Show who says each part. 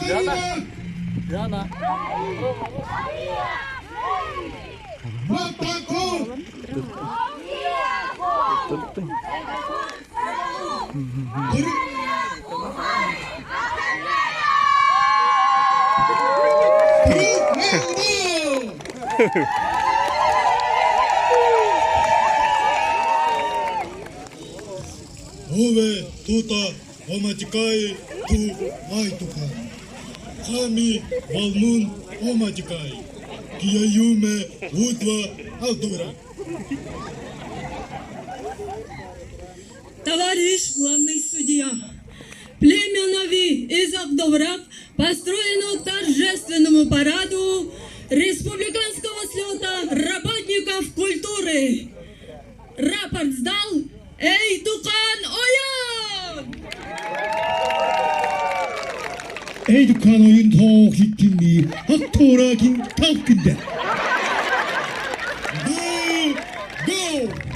Speaker 1: Diana.
Speaker 2: Ове тута оматикай ту айтука. Хами валмун оматикай. Кияюме удва алдура.
Speaker 3: Товарищ главный судья, племя Нави из Авдоврак построено торжественному параду республиканского слета работников культуры. Рапорт сдал Эйтукан Оян!
Speaker 2: 에이두칸 오인 더 기킴이 학토라긴 탁근데. Go!